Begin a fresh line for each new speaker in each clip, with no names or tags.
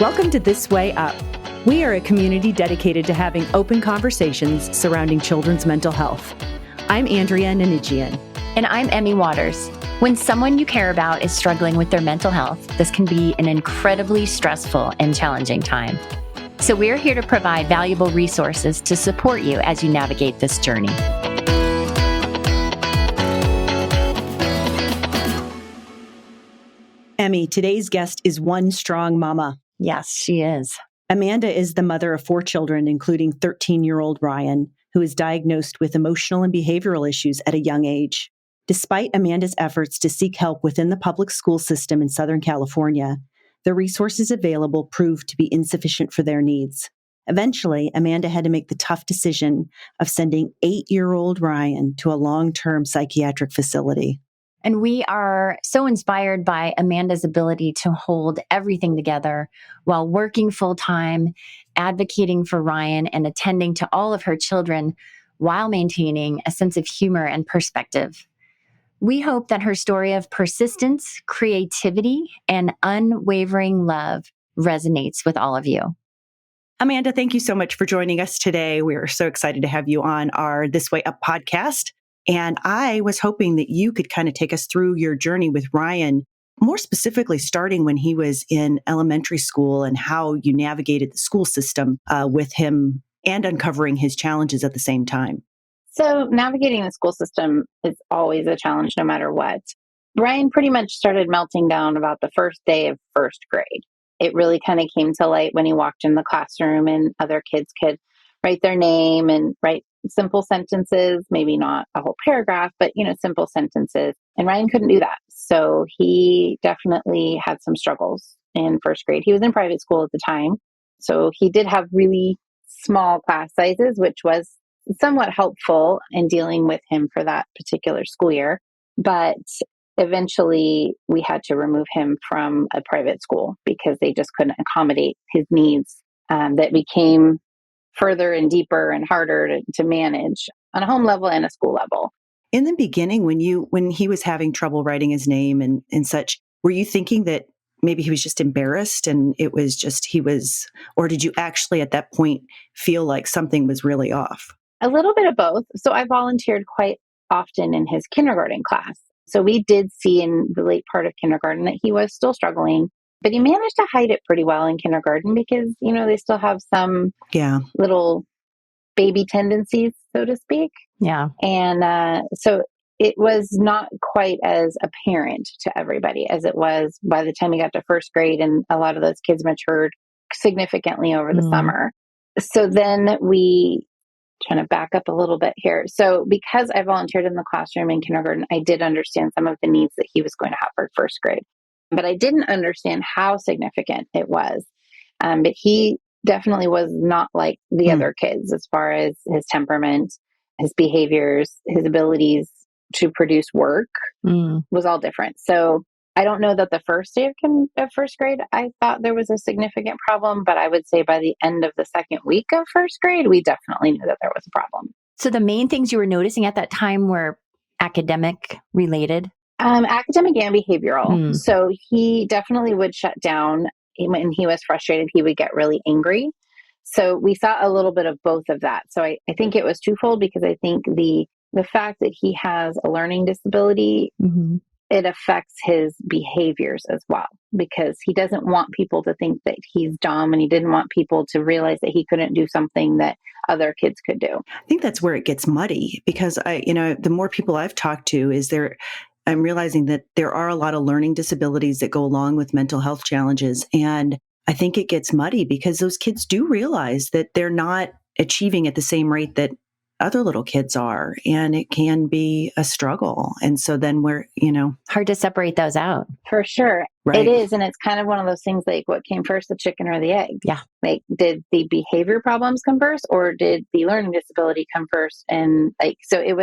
Welcome to This Way Up. We are a community dedicated to having open conversations surrounding children's mental health. I'm Andrea and Emie.
And I'm Emie Waters. When someone you care about is struggling with their mental health, this can be an incredibly stressful and challenging time. So we're here to provide valuable resources to support you as you navigate this journey.
Emie, today's guest is one strong mama.
Yes, she is.
Amanda is the mother of 4 children, including 13-year-old Ryan, who is diagnosed with emotional and behavioral issues at a young age. Despite Amanda's efforts to seek help within the public school system in Southern California, the resources available proved to be insufficient for their needs. Eventually, Amanda had to make the tough decision of sending 8-year-old Ryan to a long-term psychiatric facility.
And we are so inspired by Amanda's ability to hold everything together while working full-time, advocating for Ryan, and attending to all of her children while maintaining a sense of humor and perspective. We hope that her story of persistence, creativity, and unwavering love resonates with all of you.
Amanda, thank you so much for joining us today. We are so excited to have you on our This Way Up podcast. And I was hoping that you could kind of take us through your journey with Ryan, more specifically starting when he was in elementary school and how you navigated the school system with him and uncovering his challenges at the same time.
So navigating the school system is always a challenge no matter what. Ryan pretty much started melting down about the first day of first grade. It really kind of came to light when he walked in the classroom and other kids could write their name and write simple sentences, maybe not a whole paragraph, but, simple sentences. And Ryan couldn't do that. So he definitely had some struggles in first grade. He was in private school at the time. So he did have really small class sizes, which was somewhat helpful in dealing with him for that particular school year. But eventually we had to remove him from a private school because they just couldn't accommodate his needs. That became further and deeper and harder to manage on a home level and a school level.
In the beginning, when he was having trouble writing his name and such, were you thinking that maybe he was just embarrassed and it was just or did you actually at that point feel like something was really off?
A little bit of both. So I volunteered quite often in his kindergarten class. So we did see in the late part of kindergarten that he was still struggling, but he managed to hide it pretty well in kindergarten because, they still have some little baby tendencies, so to speak.
Yeah.
And so it was not quite as apparent to everybody as it was by the time he got to first grade, and a lot of those kids matured significantly over the summer. So then we trying to back up a little bit here. So because I volunteered in the classroom in kindergarten, I did understand some of the needs that he was going to have for first grade, but I didn't understand how significant it was. But he definitely was not like the other kids as far as his temperament, his behaviors, his abilities to produce work was all different. So I don't know that the first day of first grade, I thought there was a significant problem, but I would say by the end of the second week of first grade, we definitely knew that there was a problem.
So the main things you were noticing at that time were academic related?
Academic and behavioral. So he definitely would shut down. When he was frustrated, he would get really angry. So we saw a little bit of both of that. So I think it was twofold because I think the fact that he has a learning disability, it affects his behaviors as well, because he doesn't want people to think that he's dumb, and he didn't want people to realize that he couldn't do something that other kids could do.
I think that's where it gets muddy because the more people I've talked to I'm realizing that there are a lot of learning disabilities that go along with mental health challenges. And I think it gets muddy because those kids do realize that they're not achieving at the same rate that other little kids are. And it can be a struggle. And so then we're,
hard to separate those out.
For sure.
Right.
It is. And it's kind of one of those things like what came first, the chicken or the egg?
Yeah.
Like, did the behavior problems come first or did the learning disability come first? And so it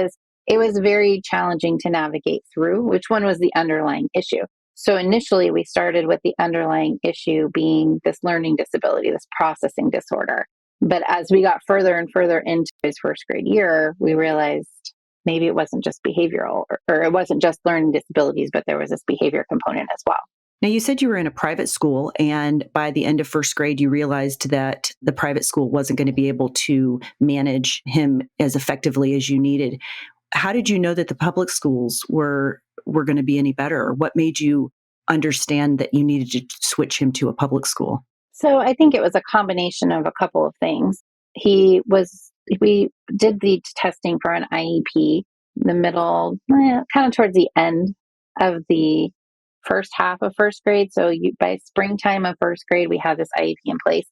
was very challenging to navigate through which one was the underlying issue. So initially we started with the underlying issue being this learning disability, this processing disorder. But as we got further and further into his first grade year, we realized maybe it wasn't just behavioral or it wasn't just learning disabilities, but there was this behavior component as well.
Now, you said you were in a private school, and by the end of first grade, you realized that the private school wasn't going to be able to manage him as effectively as you needed. How did you know that the public schools were going to be any better? Or what made you understand that you needed to switch him to a public school?
So I think it was a combination of a couple of things. We did the testing for an IEP, the middle, kind of towards the end of the first half of first grade. So by springtime of first grade, we had this IEP in place.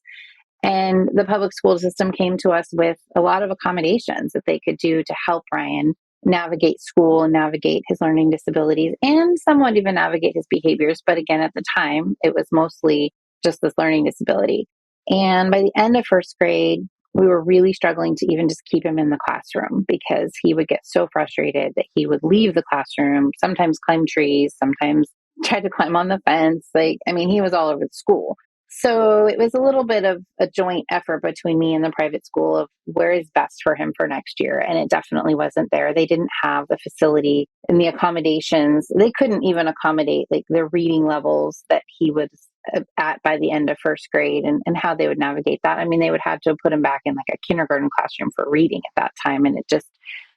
And the public school system came to us with a lot of accommodations that they could do to help Ryan navigate school and navigate his learning disabilities and somewhat even navigate his behaviors. But again, at the time, it was mostly just this learning disability. And by the end of first grade, we were really struggling to even just keep him in the classroom because he would get so frustrated that he would leave the classroom, sometimes climb trees, sometimes try to climb on the fence. He was all over the school. So it was a little bit of a joint effort between me and the private school of where is best for him for next year. And it definitely wasn't there. They didn't have the facility and the accommodations. They couldn't even accommodate the reading levels that he was at by the end of first grade and how they would navigate that. They would have to put him back in a kindergarten classroom for reading at that time. And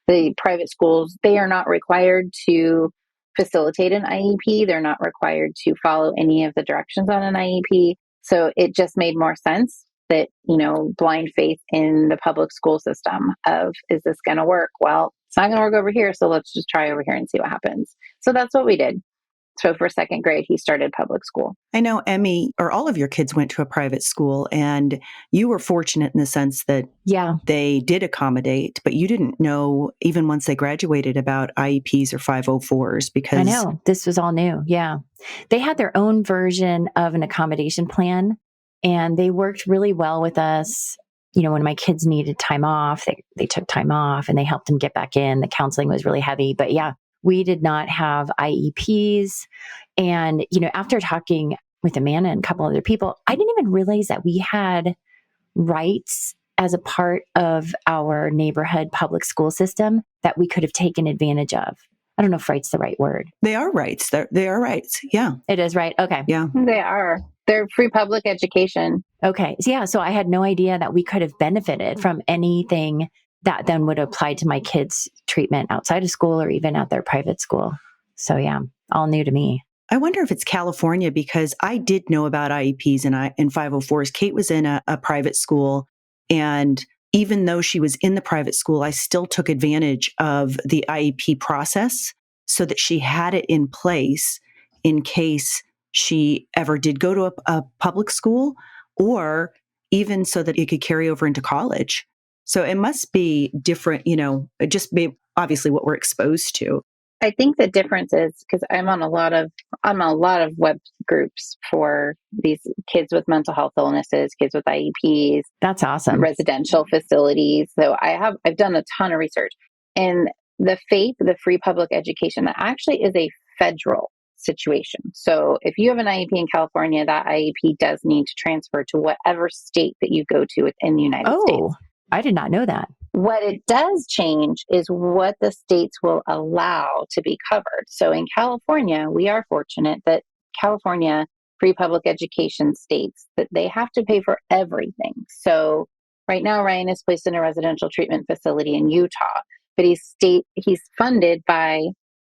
the private schools, they are not required to facilitate an IEP. They're not required to follow any of the directions on an IEP. So it just made more sense that, blind faith in the public school system of, is this going to work? Well, it's not going to work over here. So let's just try over here and see what happens. So that's what we did. So for second grade, he started public school.
I know Emie, or all of your kids went to a private school, and you were fortunate in the sense that they did accommodate, but you didn't know even once they graduated about IEPs or 504s because...
I know, this was all new. Yeah. They had their own version of an accommodation plan, and they worked really well with us. When my kids needed time off, they took time off and they helped them get back in. The counseling was really heavy, but yeah, we did not have IEPs. And, after talking with Amanda and a couple other people, I didn't even realize that we had rights as a part of our neighborhood public school system that we could have taken advantage of. I don't know if right's the right word.
They are rights. They are rights. Yeah.
It is right. Okay.
Yeah.
They are. They're free public education.
Okay. Yeah. So I had no idea that we could have benefited from anything that then would apply to my kids' treatment outside of school or even at their private school. So yeah, all new to me.
I wonder if it's California because I did know about IEPs and 504s. Kate was in a private school, and even though she was in the private school, I still took advantage of the IEP process so that she had it in place in case she ever did go to a public school, or even so that it could carry over into college. So it must be different, it just be obviously what we're exposed to.
I think the difference is because I'm on a lot of web groups for these kids with mental health illnesses, kids with IEPs.
That's awesome.
Residential facilities. So I've done a ton of research, and the FAPE, the free public education, that actually is a federal situation. So if you have an IEP in California, that IEP does need to transfer to whatever state that you go to within the United States.
Oh, I did not know that.
What it does change is what the states will allow to be covered. So in California, we are fortunate that California free public education states that they have to pay for everything. So right now, Ryan is placed in a residential treatment facility in Utah, but he's funded by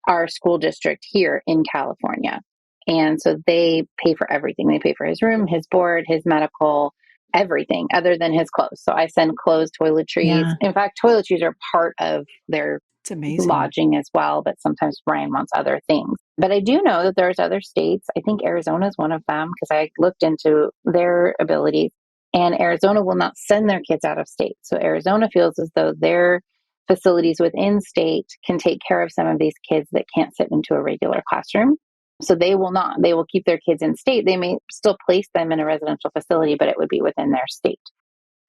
our school district here in California. And so they pay for everything. They pay for his room, his board, his medical, everything other than his clothes. So I send clothes, toiletries. Yeah. In fact, toiletries are part of their lodging as well, but sometimes Ryan wants other things. But I do know that there's other states. I think Arizona is one of them because I looked into their abilities, and Arizona will not send their kids out of state. So Arizona feels as though their facilities within state can take care of some of these kids that can't sit into a regular classroom. So they will not. They will keep their kids in state. They may still place them in a residential facility, but it would be within their state.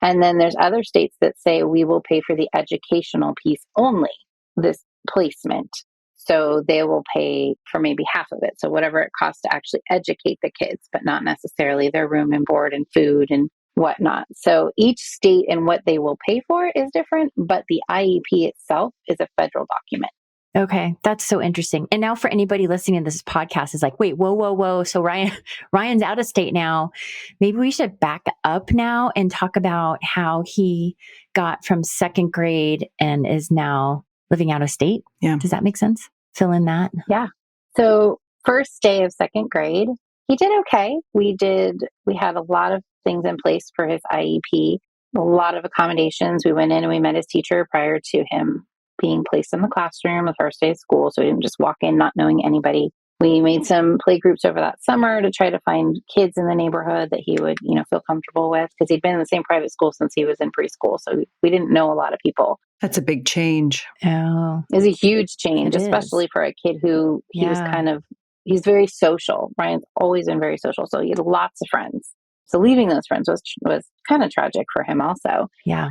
And then there's other states that say we will pay for the educational piece only, this placement. So they will pay for maybe half of it. So whatever it costs to actually educate the kids, but not necessarily their room and board and food and whatnot. So each state and what they will pay for is different, but the IEP itself is a federal document.
Okay. That's so interesting. And now for anybody listening to this podcast is like, wait, whoa. So Ryan's out of state now. Maybe we should back up now and talk about how he got from second grade and is now living out of state.
Yeah.
Does that make sense? Fill in that.
Yeah. So first day of second grade, he did okay. We had a lot of things in place for his IEP, a lot of accommodations. We went in and we met his teacher prior to him being placed in the classroom the first day of school. So we didn't just walk in not knowing anybody. We made some play groups over that summer to try to find kids in the neighborhood that he would, feel comfortable with, because he'd been in the same private school since he was in preschool. So we didn't know a lot of people.
That's a big change.
Oh,
It was a huge change,
It
especially
is.
for a kid who he's very social. Ryan's always been very social. So he had lots of friends. So leaving those friends was kind of tragic for him also.
yeah.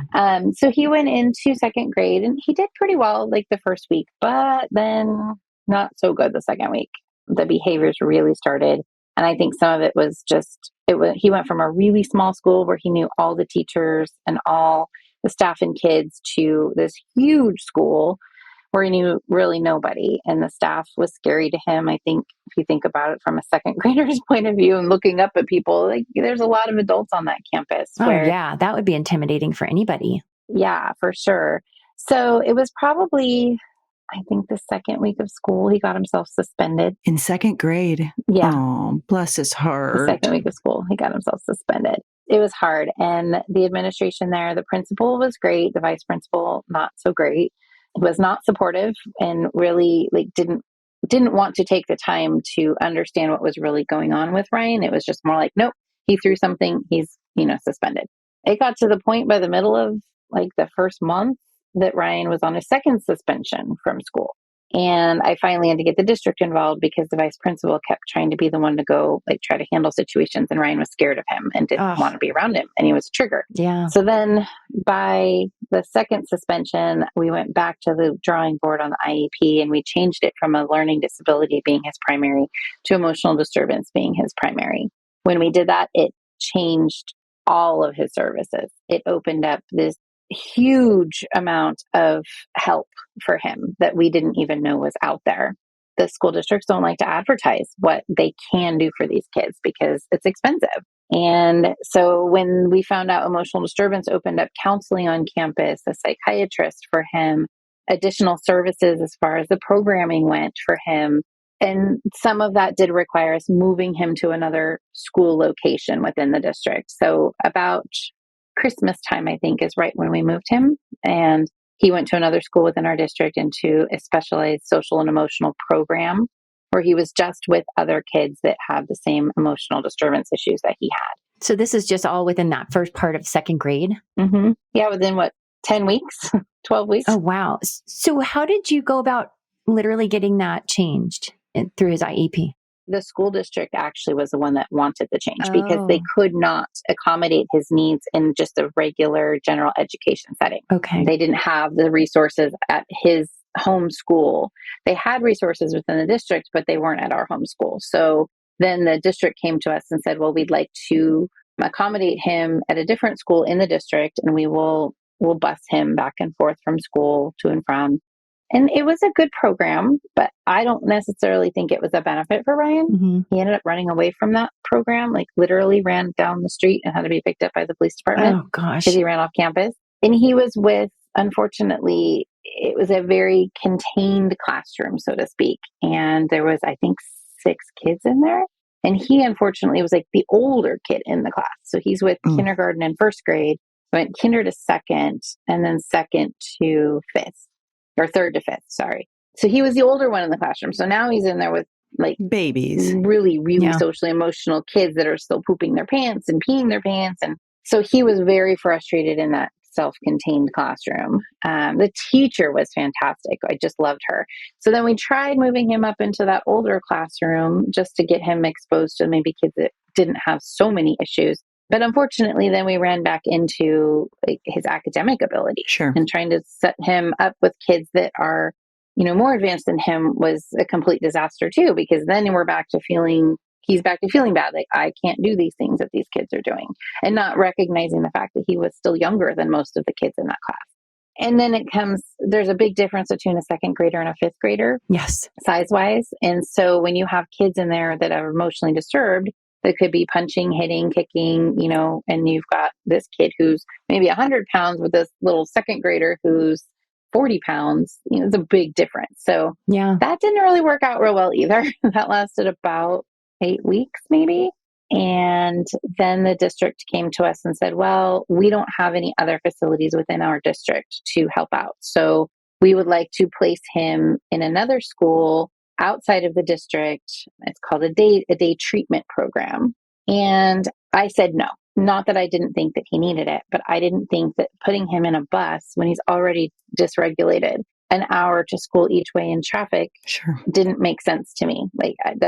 So he went into second grade and he did pretty well like the first week, but then not so good the second week. The behaviors really started. And I think some of it was he went from a really small school where he knew all the teachers and all the staff and kids to this huge school where he knew really nobody, and the staff was scary to him. I think if you think about it from a second grader's point of view and looking up at people, like there's a lot of adults on that campus.
Oh, yeah. That would be intimidating for anybody.
Yeah, for sure. So it was probably, I think, the second week of school, he got himself suspended.
In second grade?
Yeah.
Oh, bless his heart.
The second week of school, he got himself suspended. It was hard. And the administration there, the principal was great. The vice principal, not so great. Was not supportive and really didn't want to take the time to understand what was really going on with Ryan. It was just more like, nope, he threw something, he's, suspended. It got to the point by the middle of the first month that Ryan was on a second suspension from school. And I finally had to get the district involved because the vice principal kept trying to be the one to go try to handle situations, and Ryan was scared of him and didn't want to be around him, and he was a trigger.
Yeah.
So then by the second suspension, we went back to the drawing board on the IEP, and we changed it from a learning disability being his primary to emotional disturbance being his primary. When we did that, it changed all of his services. It opened up this huge amount of help for him that we didn't even know was out there. The school districts don't like to advertise what they can do for these kids because it's expensive. And so when we found out emotional disturbance opened up counseling on campus, a psychiatrist for him, additional services as far as the programming went for him. And some of that did require us moving him to another school location within the district. So about Christmas time, I think, is right when we moved him. And he went to another school within our district into a specialized social and emotional program where he was just with other kids that have the same emotional disturbance issues that he had.
So this is just all within that first part of second grade?
Mm-hmm. Yeah, within 10 weeks, 12 weeks.
Oh, wow. So how did you go about literally getting that changed through his IEP?
The school district actually was the one that wanted the change because they could not accommodate his needs in just a regular general education setting.
Okay.
They didn't have the resources at his home school. They had resources within the district, but they weren't at our home school. So then the district came to us and said, well, we'd like to accommodate him at a different school in the district, and we'll bus him back and forth from school to and from. And it was a good program, but I don't necessarily think it was a benefit for Ryan.
Mm-hmm.
He ended up running away from that program, literally ran down the street and had to be picked up by the police department.
Oh, gosh.
Because he ran off campus. And he was unfortunately, it was a very contained classroom, so to speak. And there was, I think, 6 kids in there. And he, unfortunately, was the older kid in the class. So he's with kindergarten and first grade, went kinder to second, and then second to fifth. Or third to fifth, sorry. So he was the older one in the classroom. So now he's in there with
babies,
really, really socially emotional kids that are still pooping their pants and peeing their pants. And so he was very frustrated in that self-contained classroom. The teacher was fantastic. I just loved her. So then we tried moving him up into that older classroom just to get him exposed to maybe kids that didn't have so many issues. But unfortunately, then we ran back into his academic ability.
Sure.
And trying to set him up with kids that are, more advanced than him was a complete disaster too, because then he's back to feeling bad. I can't do these things that these kids are doing, and not recognizing the fact that he was still younger than most of the kids in that class. And then there's a big difference between a second grader and a fifth grader.
Yes.
Size wise. And so when you have kids in there that are emotionally disturbed, that could be punching, hitting, kicking, and you've got this kid who's maybe 100 pounds with this little second grader who's 40 pounds, it's a big difference. So
Yeah.
that didn't really work out real well either. That lasted about 8 weeks, maybe. And then the district came to us and said, well, we don't have any other facilities within our district to help out. So we would like to place him in another school outside of the district. It's called a day treatment program. And I said no. Not that I didn't think that he needed it, but I didn't think that putting him in a bus when he's already dysregulated an hour to school each way in traffic didn't make sense to me.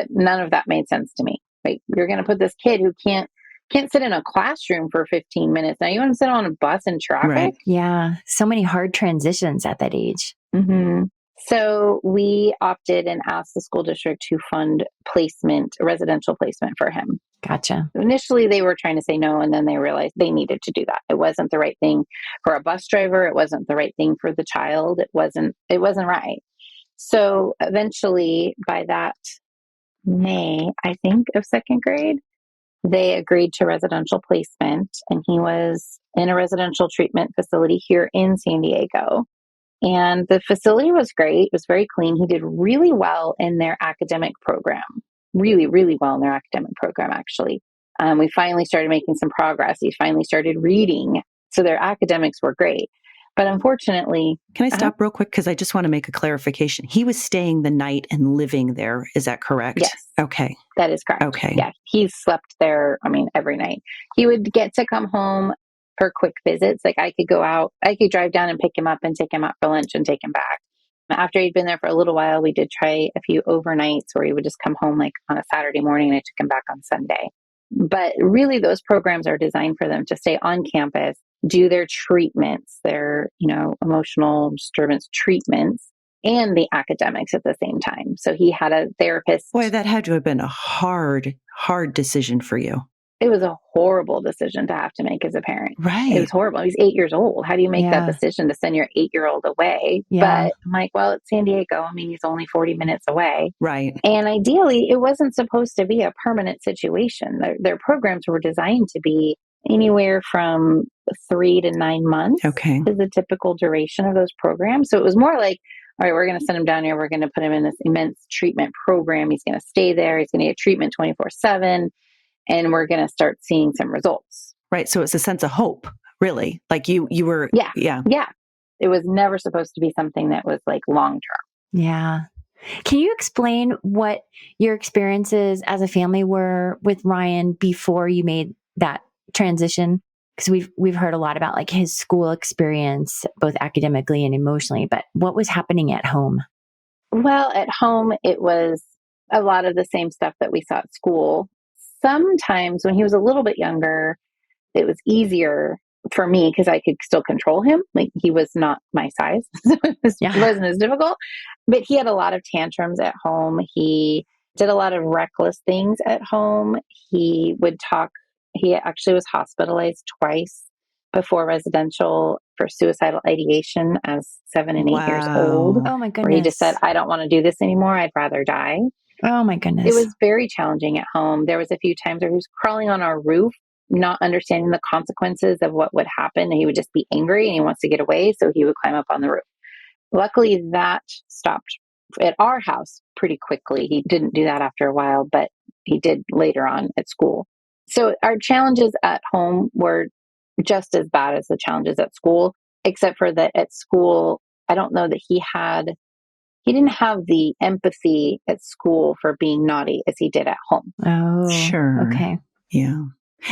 None of that made sense to me. Like, you're going to put this kid who can't sit in a classroom for 15 minutes. Now you want to sit on a bus in traffic?
Right. Yeah. So many hard transitions at that age.
Mm-hmm. So we opted and asked the school district to fund a residential placement for him.
Gotcha.
Initially, they were trying to say no, and then they realized they needed to do that. It wasn't the right thing for a bus driver. It wasn't the right thing for the child. It wasn't right. So eventually, by that May, I think, of second grade, they agreed to residential placement, and he was in a residential treatment facility here in San Diego. And the facility was great. It was very clean. He did really well in their academic program. Really, really well in their academic program, actually. We finally started making some progress. He finally started reading. So their academics were great. But unfortunately...
Can I stop real quick? Because I just want to make a clarification. He was staying the night and living there. Is that correct?
Yes.
Okay.
That is correct.
Okay.
Yeah. He slept there, every night. He would get to come home for quick visits. Like, I could drive down and pick him up and take him out for lunch and take him back. After he'd been there for a little while, we did try a few overnights where he would just come home like on a Saturday morning, and I took him back on Sunday. But really, those programs are designed for them to stay on campus, do their treatments, their, emotional disturbance treatments, and the academics at the same time. So he had a therapist.
Boy, that had to have been a hard decision for you.
It was a horrible decision to have to make as a parent.
Right.
It was horrible. He's 8 years old. How do you make that decision to send your 8-year-old away?
Yeah.
But I'm like, well, it's San Diego. He's only 40 minutes away.
Right.
And ideally, it wasn't supposed to be a permanent situation. Their programs were designed to be anywhere from 3 to 9 months.
Okay.
Is the typical duration of those programs. So it was more like, all right, we're going to send him down here. We're going to put him in this immense treatment program. He's going to stay there. He's going to get treatment 24/7. And we're going to start seeing some results.
Right. So it's a sense of hope, really. Like you were.
Yeah.
Yeah.
Yeah. It was never supposed to be something that was like long term.
Yeah. Can you explain what your experiences as a family were with Ryan before you made that transition? Because we've heard a lot about like his school experience, both academically and emotionally, but what was happening at home?
Well, at home, it was a lot of the same stuff that we saw at school. Sometimes when he was a little bit younger, it was easier for me because I could still control him. Like, he was not my size. So it wasn't as difficult. But he had a lot of tantrums at home. He did a lot of reckless things at home. He would talk. He actually was hospitalized twice before residential for suicidal ideation as 7 and 8 years old.
Oh my goodness.
Where he just said, I don't want to do this anymore. I'd rather die.
Oh my goodness.
It was very challenging at home. There was a few times where he was crawling on our roof, not understanding the consequences of what would happen. And he would just be angry and he wants to get away. So he would climb up on the roof. Luckily, that stopped at our house pretty quickly. He didn't do that after a while, but he did later on at school. So our challenges at home were just as bad as the challenges at school, except for that at school, I don't know that he didn't have the empathy at school for being naughty as he did at home.
Oh,
sure.
Okay.
Yeah.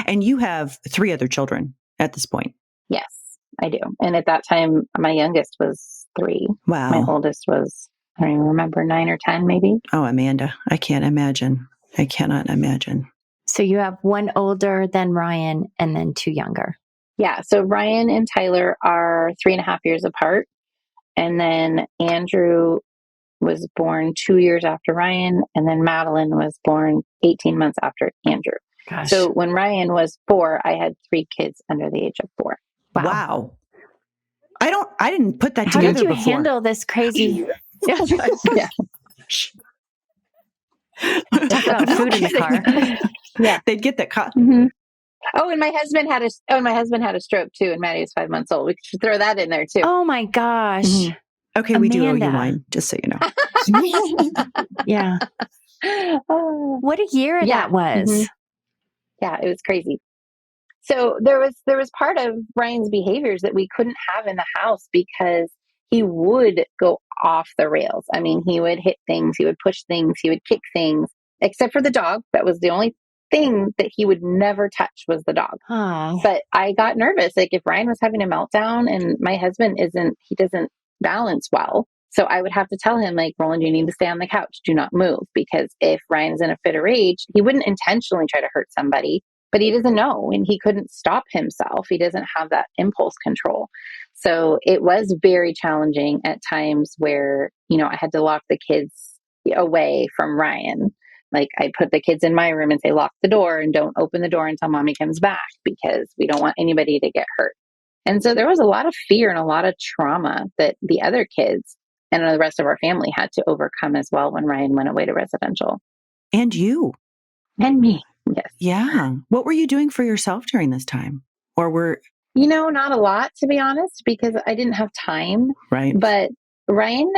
And you have 3 other children at this point.
Yes, I do. And at that time, my youngest was 3.
Wow.
My oldest was, I don't even remember, 9 or 10 maybe.
Oh, Amanda, I can't imagine. I cannot imagine.
So you have 1 older than Ryan and then 2 younger.
Yeah. So Ryan and Tyler are 3.5 years apart. And then Andrew was born 2 years after Ryan. And then Madeline was born 18 months after Andrew.
Gosh.
So when Ryan was 4, I had 3 kids under the age of 4.
Wow. I didn't put that
How
together
did you
before.
handle this crazy?
Yeah.
Talk about food in the car.
Yeah.
They'd get that car.
Mm-hmm. Oh, and my husband had a stroke too, and Maddie was 5 months old. We should throw that in there too.
Oh my gosh.
Mm-hmm.
Okay, we do owe you
Amanda.
wine, just so you know.
Yeah.
Oh.
What a year
Yeah.
that was.
Mhm. Yeah, it was crazy. So there was part of Ryan's behaviors that we couldn't have in the house because he would go off the rails. I mean, he would hit things, he would push things, he would kick things, except for the dog. That was the only thing that he would never touch was the dog.
Oh.
But I got nervous. Like if Ryan was having a meltdown and my husband doesn't balance well. So I would have to tell him, like, Roland, you need to stay on the couch. Do not move. Because if Ryan's in a fit of rage, he wouldn't intentionally try to hurt somebody, but he doesn't know and he couldn't stop himself. He doesn't have that impulse control. So it was very challenging at times where, I had to lock the kids away from Ryan. Like I put the kids in my room and say, lock the door and don't open the door until mommy comes back because we don't want anybody to get hurt. And so there was a lot of fear and a lot of trauma that the other kids and the rest of our family had to overcome as well when Ryan went away to residential.
And you.
And me. Yes.
Yeah. What were you doing for yourself during this time? Or
not a lot, to be honest, because I didn't have time.
Right.
But Ryan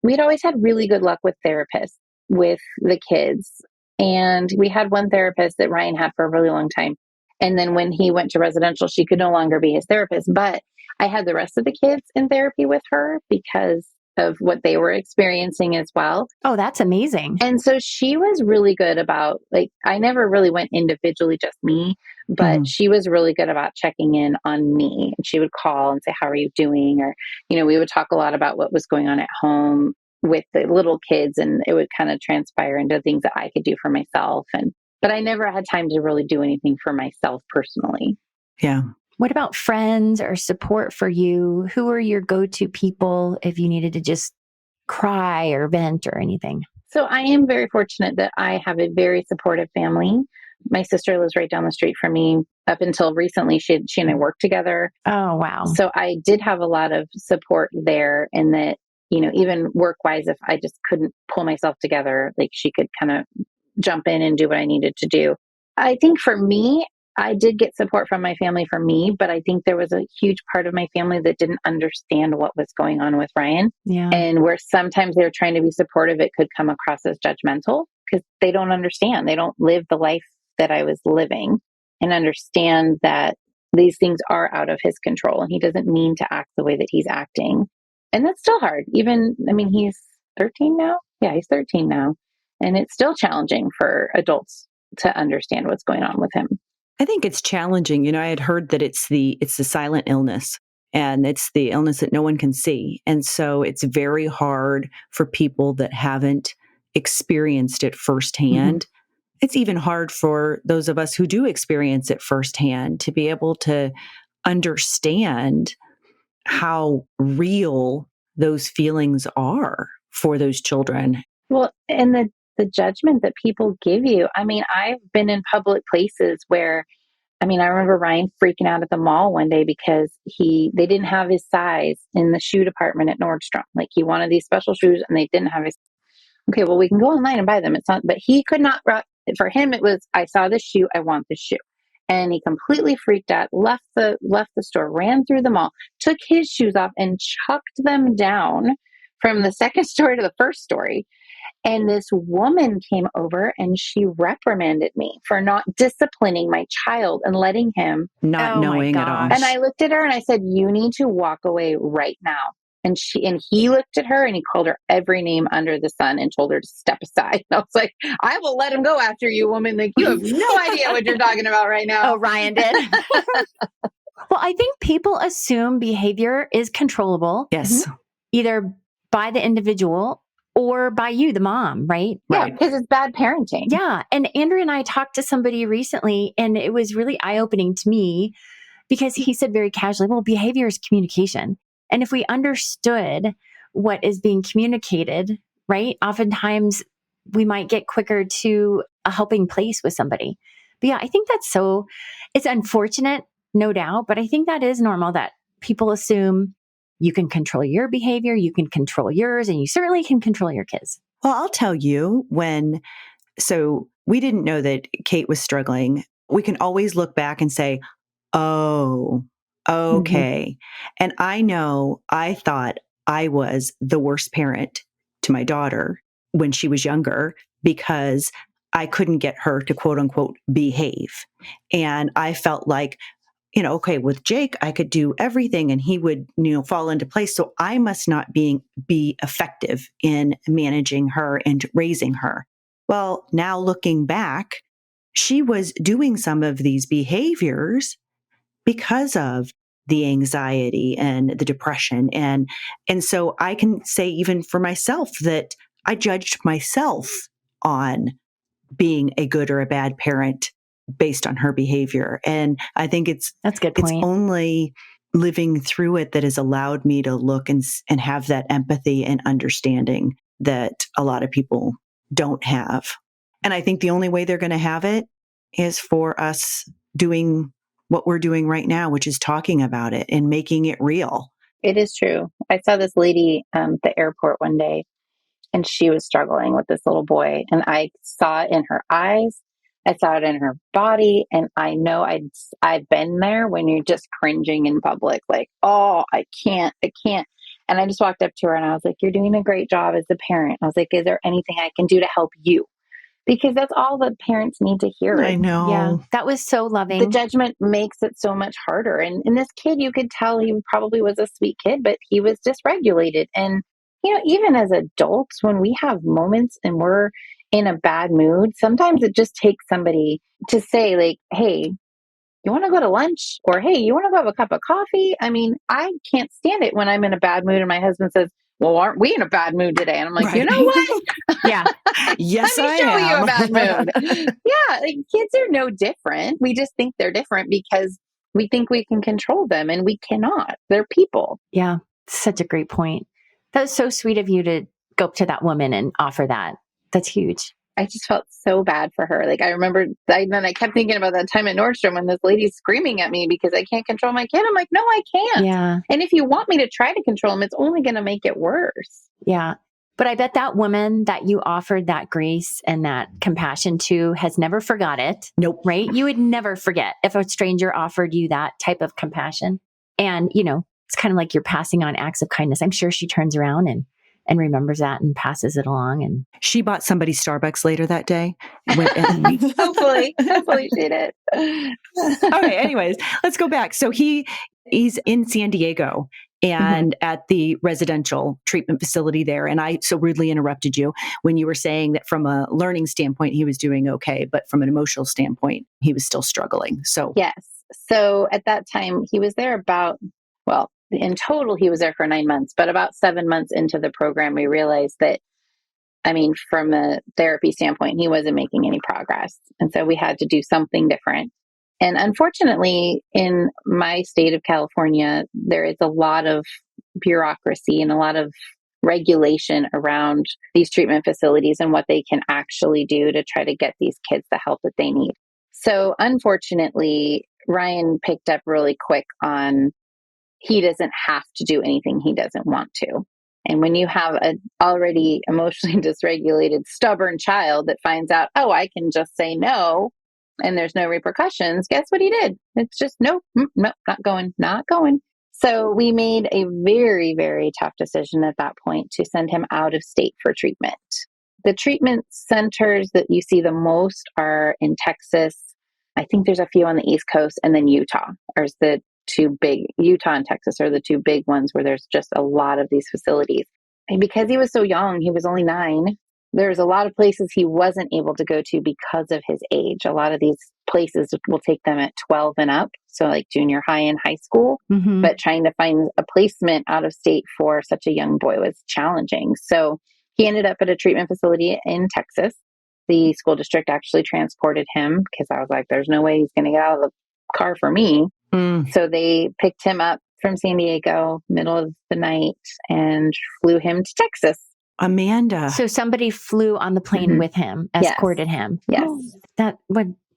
we'd always had really good luck with therapists with the kids. And we had one therapist that Ryan had for a really long time. And then when he went to residential, she could no longer be his therapist. But I had the rest of the kids in therapy with her because of what they were experiencing as well.
Oh, that's amazing.
And so she was really good about, like, I never really went individually, just me, but she was really good about checking in on me. And she would call and say, how are you doing? Or, we would talk a lot about what was going on at home with the little kids, and it would kind of transpire into things that I could do for myself. But I never had time to really do anything for myself personally.
Yeah.
What about friends or support for you? Who are your go-to people if you needed to just cry or vent or anything?
So I am very fortunate that I have a very supportive family. My sister lives right down the street from me. Up until recently, she and I worked together.
Oh, wow.
So I did have a lot of support there, and that, even work-wise, if I just couldn't pull myself together, like she could kind of jump in and do what I needed to do. I think for me, I did get support from my family for me, but I think there was a huge part of my family that didn't understand what was going on with Ryan.
Yeah.
And where sometimes they were trying to be supportive, it could come across as judgmental because they don't understand. They don't live the life that I was living and understand that these things are out of his control and he doesn't mean to act the way that he's acting. And that's still hard. He's 13 now. Yeah, he's 13 now. And it's still challenging for adults to understand what's going on with him.
I think it's challenging. I had heard that it's the silent illness, and it's the illness that no one can see. And so it's very hard for people that haven't experienced it firsthand. Mm-hmm. It's even hard for those of us who do experience it firsthand to be able to understand how real those feelings are for those children.
Well, and the judgment that people give you. I've been in public places where, I remember Ryan freaking out at the mall one day because they didn't have his size in the shoe department at Nordstrom. Like he wanted these special shoes and they didn't have his. Okay, well, we can go online and buy them. It's not, but he could not. For him, it was, I saw this shoe, I want this shoe. And he completely freaked out, left the store, ran through the mall, took his shoes off and chucked them down from the second story to the first story. And this woman came over and she reprimanded me for not disciplining my child and letting him.
Not knowing at all.
And I looked at her and I said, you need to walk away right now. And he looked at her and he called her every name under the sun and told her to step aside. And I was like, I will let him go after you, woman. Like, you have no idea what you're talking about right now.
Oh, Ryan did. Well, I think people assume behavior is controllable.
Yes.
Either by the individual or by you, the mom, right?
Yeah, because it's bad parenting.
Yeah. And Andrea and I talked to somebody recently, and it was really eye-opening to me because he said very casually, well, behavior is communication. And if we understood what is being communicated, right, oftentimes we might get quicker to a helping place with somebody. But yeah, I think it's unfortunate, no doubt, but I think that is normal that people assume you can control your behavior, you can control yours, and you certainly can control your kids.
Well, I'll tell you so we didn't know that Kate was struggling. We can always look back and say, oh, okay. And I know I thought I was the worst parent to my daughter when she was younger because I couldn't get her to quote unquote behave. And I felt like, okay, with Jake, I could do everything and he would, fall into place. So I must not be effective in managing her and raising her. Well, now looking back, she was doing some of these behaviors because of the anxiety and the depression. And so I can say even for myself that I judged myself on being a good or a bad parent based on her behavior. And I think
that's a good point.
It's only living through it that has allowed me to look and have that empathy and understanding that a lot of people don't have. And I think the only way they're going to have it is for us doing what we're doing right now, which is talking about it and making it real.
It is true. I saw this lady at the airport one day, and she was struggling with this little boy. And I saw it in her eyes. I saw it in her body. And I know I've been there when you're just cringing in public, like, oh, I can't. And I just walked up to her and I was like, you're doing a great job as a parent. I was like, is there anything I can do to help you? Because that's all that parents need to hear.
I know.
Yeah, that was so loving.
The judgment makes it so much harder. And this kid, you could tell he probably was a sweet kid, but he was dysregulated. And, even as adults, when we have moments and we're in a bad mood, sometimes it just takes somebody to say, like, hey, you want to go to lunch? Or, hey, you want to go have a cup of coffee? I mean, I can't stand it when I'm in a bad mood and my husband says, well, aren't we in a bad mood today? And I'm like, You know what?
Yeah.
Yes,
Let me show you a bad mood. Yeah. Kids are no different. We just think they're different because we think we can control them and we cannot. They're people.
Yeah. Such a great point. That was so sweet of you to go up to that woman and offer that. That's huge.
I just felt so bad for her. Like I remember, then I kept thinking about that time at Nordstrom when this lady's screaming at me because I can't control my kid. I'm like, no, I can't.
Yeah.
And if you want me to try to control him, it's only going to make it worse.
Yeah. But I bet that woman that you offered that grace and that compassion to has never forgot it.
Nope.
Right? You would never forget if a stranger offered you that type of compassion. And, it's kind of like you're passing on acts of kindness. I'm sure she turns around and remembers that and passes it along. And
she bought somebody Starbucks later that day.
Hopefully she did.
Okay. Anyways, let's go back. So he's in San Diego and at the residential treatment facility there. And I so rudely interrupted you when you were saying that from a learning standpoint, he was doing okay, but from an emotional standpoint, he was still struggling. So
yes. So at that time he was there in total, he was there for 9 months, but about 7 months into the program, we realized that, from a therapy standpoint, he wasn't making any progress. And so we had to do something different. And unfortunately, in my state of California, there is a lot of bureaucracy and a lot of regulation around these treatment facilities and what they can actually do to try to get these kids the help that they need. So unfortunately, Ryan picked up really quick on he doesn't have to do anything he doesn't want to. And when you have an already emotionally dysregulated, stubborn child that finds out, oh, I can just say no and there's no repercussions, guess what he did? It's just, nope, not going. So we made a very, very tough decision at that point to send him out of state for treatment. The treatment centers that you see the most are in Texas. I think there's a few on the East Coast, and then Utah are the two big. Utah and Texas are the two big ones where there's just a lot of these facilities. And because he was so young, he was only 9, there's a lot of places he wasn't able to go to because of his age. A lot of these places will take them at 12 and up, so like junior high and high school. But trying to find a placement out of state for such a young boy was challenging. So he ended up at a treatment facility in Texas. The school district actually transported him because I was like, there's no way he's going to get out of the car for me. So they picked him up from San Diego, middle of the night, and flew him to Texas.
Amanda.
So somebody flew on the plane with him, escorted him.
Yes.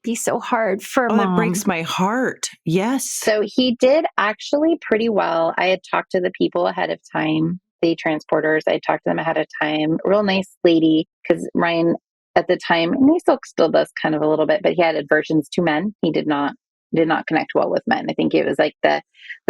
be so hard for a
That
mom.
breaks my heart. Yes.
So he did actually pretty well. I had talked to the people ahead of time, the transporters. I talked to them ahead of time. Real nice lady, because Ryan at the time, and he still does kind of a little bit, but he had aversions to men. He did not connect well with men. I think it was like the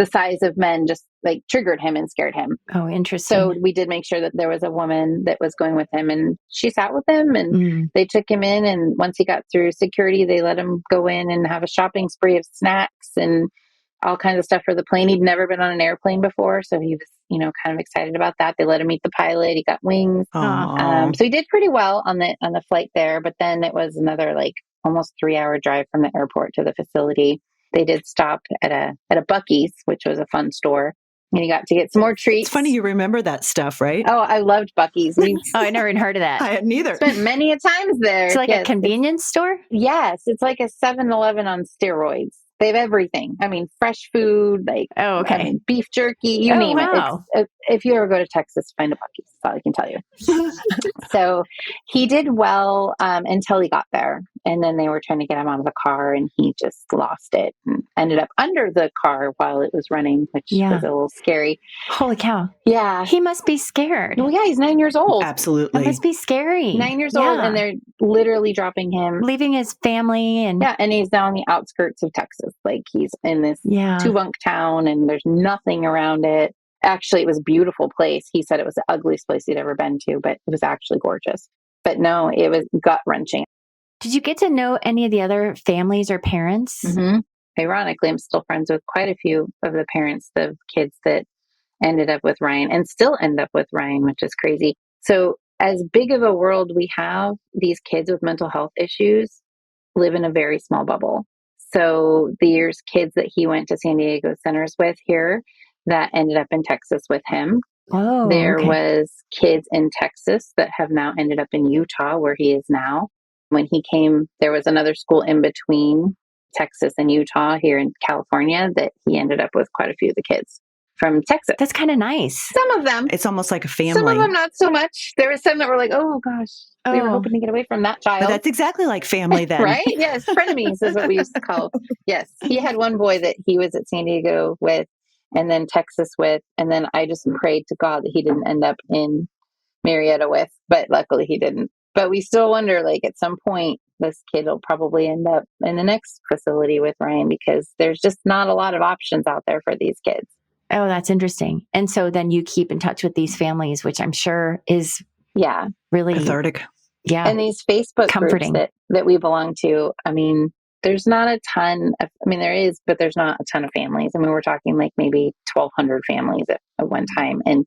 size of men just like triggered him and scared him.
Oh, interesting.
So we did make sure that there was a woman that was going with him, and she sat with him, and they took him in. And once he got through security, they let him go in and have a shopping spree of snacks and all kinds of stuff for the plane. He'd never been on an airplane before, so he was, kind of excited about that. They let him meet the pilot. He got wings. So he did pretty well on the flight there. But then it was another like almost 3-hour drive from the airport to the facility. They did stop at a Buc-ee's, which was a fun store. And he got to get some more treats.
It's funny you remember that stuff, right?
Oh, I loved Buc-ee's.
I never even heard of that.
I had neither.
Spent many a times there.
It's like a convenience store?
Yes, it's like a 7-Eleven on steroids. They have everything. I mean, fresh food, like beef jerky, you name it. If you ever go to Texas, find a Buc-ee's. That's all I can tell you. So he did well until he got there. And then they were trying to get him out of the car, and he just lost it and ended up under the car while it was running, which was a little scary.
Holy cow.
Yeah.
He must be scared.
Well, yeah, he's 9 years old.
Absolutely.
That must be scary.
9 years old, and they're literally dropping him.
Leaving his family. And
he's down the outskirts of Texas. Like he's in this 2-bunk town, and there's nothing around it. Actually, it was a beautiful place. He said it was the ugliest place he'd ever been to, but it was actually gorgeous. But no, it was gut-wrenching.
Did you get to know any of the other families or parents?
Mm-hmm. Ironically, I'm still friends with quite a few of the parents of kids that ended up with Ryan and still end up with Ryan, which is crazy. So as big of a world we have, these kids with mental health issues live in a very small bubble. So there's kids that he went to San Diego centers with here that ended up in Texas with him.
Oh,
there was kids in Texas that have now ended up in Utah, where he is now. When he came, there was another school in between Texas and Utah here in California that he ended up with quite a few of the kids from Texas.
That's kind of nice.
Some of them.
It's almost like a family.
Some of them not so much. There were some that were like, oh gosh, we were hoping to get away from that child.
But that's exactly like family then.
Right? Yes. Frenemies is what we used to call. Yes. He had one boy that he was at San Diego with, and then Texas with, and then I just prayed to God that he didn't end up in Marietta with, but luckily he didn't. But we still wonder, like, at some point, this kid will probably end up in the next facility with Ryan, because there's just not a lot of options out there for these kids.
Oh, that's interesting. And so then you keep in touch with these families, which I'm sure is really
cathartic.
Yeah.
And these Facebook
comforting
groups that we belong to, I mean, there's not a ton of, I mean, there is, but there's not a ton of families. I mean, we're talking like maybe 1,200 families at one time. And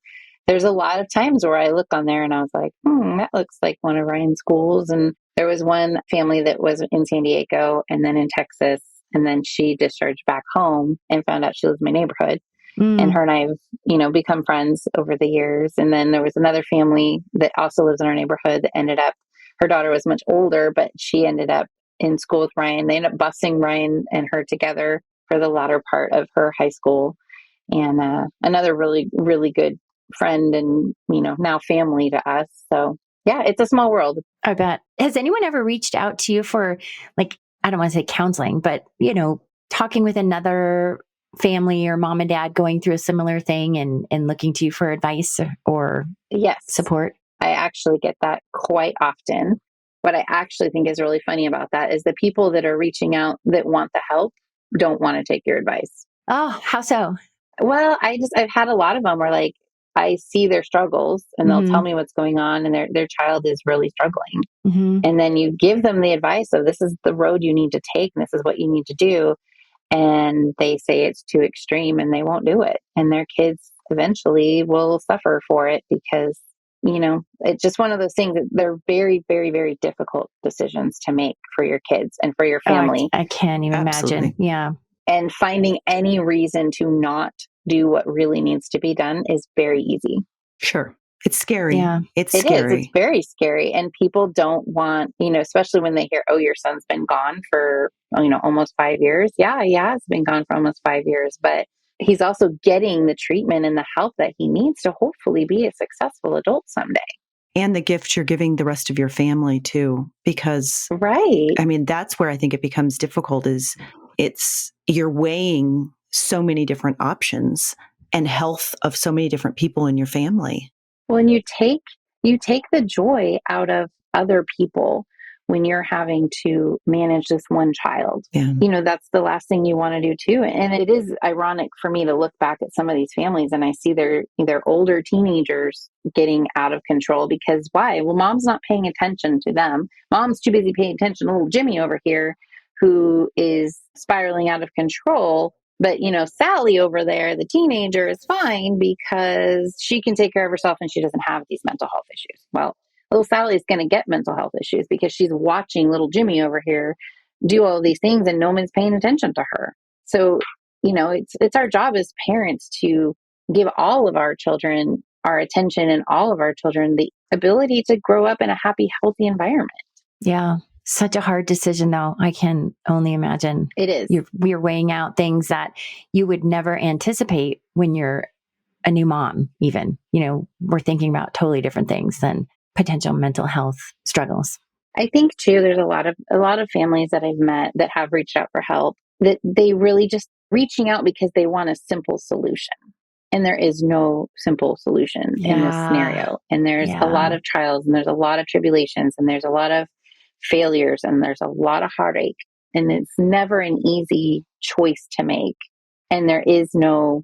there's a lot of times where I look on there and I was like, that looks like one of Ryan's schools. And there was one family that was in San Diego and then in Texas. And then she discharged back home and found out she lives in my neighborhood. And her and I have, become friends over the years. And then there was another family that also lives in our neighborhood that ended up, her daughter was much older, but she ended up in school with Ryan. They ended up busing Ryan and her together for the latter part of her high school. And another really, really good friend and, now family to us. So yeah, it's a small world.
I bet. Has anyone ever reached out to you for, like, I don't want to say counseling, but, talking with another family or mom and dad going through a similar thing and looking to you for advice or support?
I actually get that quite often. What I actually think is really funny about that is the people that are reaching out that want the help don't want to take your advice.
Oh, how so?
Well, I've had a lot of them where, like, I see their struggles and they'll tell me what's going on, and their child is really struggling. And then you give them the advice of, this is the road you need to take, and this is what you need to do. And they say it's too extreme and they won't do it. And their kids eventually will suffer for it because, it's just one of those things that they're very, very, very difficult decisions to make for your kids and for your family.
I can't even imagine. Yeah.
And finding any reason to not do what really needs to be done is very easy.
Sure. It's scary.
Yeah.
It's
scary.
scary.
It's very scary. And people don't want, especially when they hear, oh, your son's been gone for, almost 5 years. Yeah, it's been gone for almost 5 years. But he's also getting the treatment and the help that he needs to hopefully be a successful adult someday.
And the gift you're giving the rest of your family too, because
Right.
I mean, that's where I think it becomes difficult is you're weighing so many different options and health of so many different people in your family.
Well, and you take the joy out of other people when you're having to manage this one child.
Yeah.
That's the last thing you want to do too. And it is ironic for me to look back at some of these families and I see their older teenagers getting out of control because why? Well, mom's not paying attention to them. Mom's too busy paying attention to little Jimmy over here who is spiraling out of control. But, Sally over there, the teenager, is fine because she can take care of herself and she doesn't have these mental health issues. Well, little Sally is going to get mental health issues because she's watching little Jimmy over here do all these things and no one's paying attention to her. So, it's our job as parents to give all of our children our attention and all of our children the ability to grow up in a happy, healthy environment.
Yeah. Such a hard decision, though. I can only imagine.
It is.
We're weighing out things that you would never anticipate when you're a new mom, even. We're thinking about totally different things than potential mental health struggles.
I think, too, there's a lot of families that I've met that have reached out for help, that they really just reaching out because they want a simple solution. And there is no simple solution in this scenario. And there's a lot of trials and there's a lot of tribulations and there's a lot of failures and there's a lot of heartache. And it's never an easy choice to make. And there is no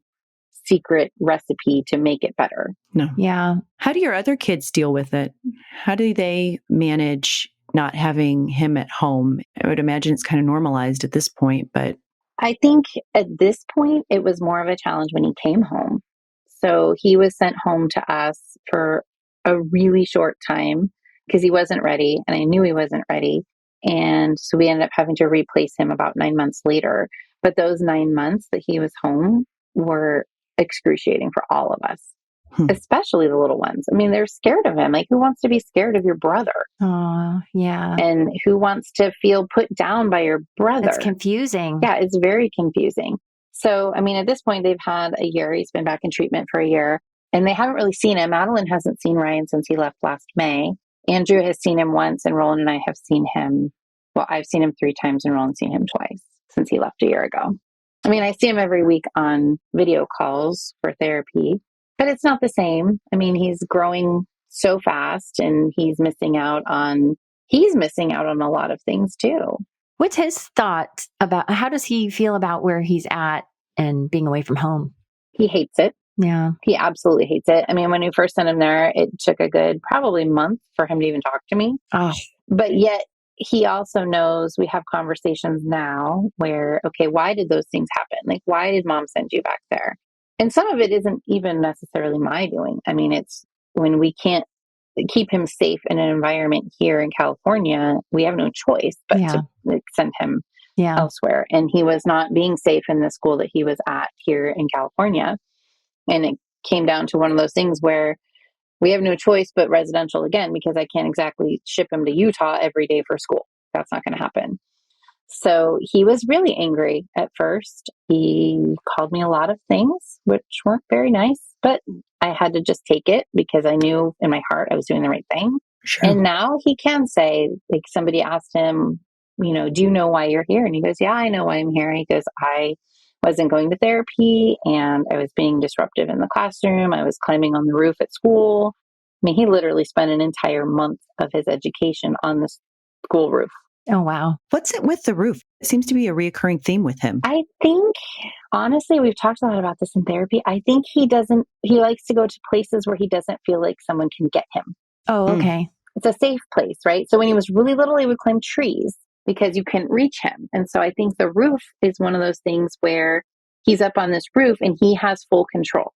secret recipe to make it better.
No.
Yeah.
How do your other kids deal with it? How do they manage not having him at home? I would imagine it's kind of normalized at this point, but
I think at this point, it was more of a challenge when he came home. So he was sent home to us for a really short time because he wasn't ready. And I knew he wasn't ready. And so we ended up having to replace him about 9 months later. But those 9 months that he was home were excruciating for all of us, especially the little ones. I mean, they're scared of him. Like, who wants to be scared of your brother?
Oh, yeah.
And who wants to feel put down by your brother?
It's confusing.
Yeah, it's very confusing. So, I mean, at this point, they've had a year. He's been back in treatment for a year, and they haven't really seen him. Madeline hasn't seen Ryan since he left last May. Andrew has seen him once, and Roland and I have seen him. Well, I've seen him 3 times, and Roland's seen him twice since he left a year ago. I mean, I see him every week on video calls for therapy, but it's not the same. I mean, he's growing so fast, and he's missing out on a lot of things too.
What's his thought about, how does he feel about where he's at and being away from home?
He hates it.
Yeah.
He absolutely hates it. I mean, when we first sent him there, it took a good probably month for him to even talk to me.
Oh.
But yet he also knows, we have conversations now where, okay, why did those things happen? Like, why did mom send you back there? And some of it isn't even necessarily my doing. I mean, it's when we can't keep him safe in an environment here in California, we have no choice but to send him elsewhere. And he was not being safe in the school that he was at here in California. And it came down to one of those things where we have no choice but residential again, because I can't exactly ship him to Utah every day for school. That's not going to happen. So he was really angry at first. He called me a lot of things, which weren't very nice, but I had to just take it because I knew in my heart I was doing the right thing.
Sure.
And now he can say, like, somebody asked him, do you know why you're here? And he goes, yeah, I know why I'm here. He goes, I wasn't going to therapy and I was being disruptive in the classroom. I was climbing on the roof at school. I mean, he literally spent an entire month of his education on the school roof.
Oh, wow.
What's it with the roof? It seems to be a reoccurring theme with him.
I think, honestly, we've talked a lot about this in therapy. I think he likes to go to places where he doesn't feel like someone can get him.
Oh, okay.
It's a safe place, right? So when he was really little, he would climb trees because you couldn't reach him. And so I think the roof is one of those things where he's up on this roof and he has full control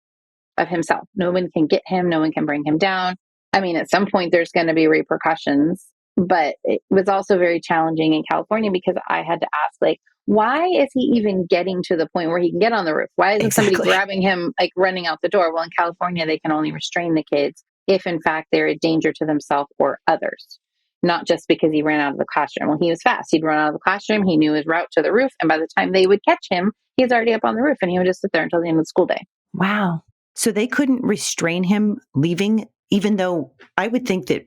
of himself. No one can get him. No one can bring him down. I mean, at some point there's going to be repercussions, but it was also very challenging in California because I had to ask, like, why is he even getting to the point where he can get on the roof? Why isn't somebody grabbing him, like running out the door? Well, in California, they can only restrain the kids if in fact they're a danger to themselves or others, not just because he ran out of the classroom. Well, he was fast. He'd run out of the classroom. He knew his route to the roof. And by the time they would catch him, he was already up on the roof and he would just sit there until the end of the school day.
Wow.
So they couldn't restrain him leaving even though I would think that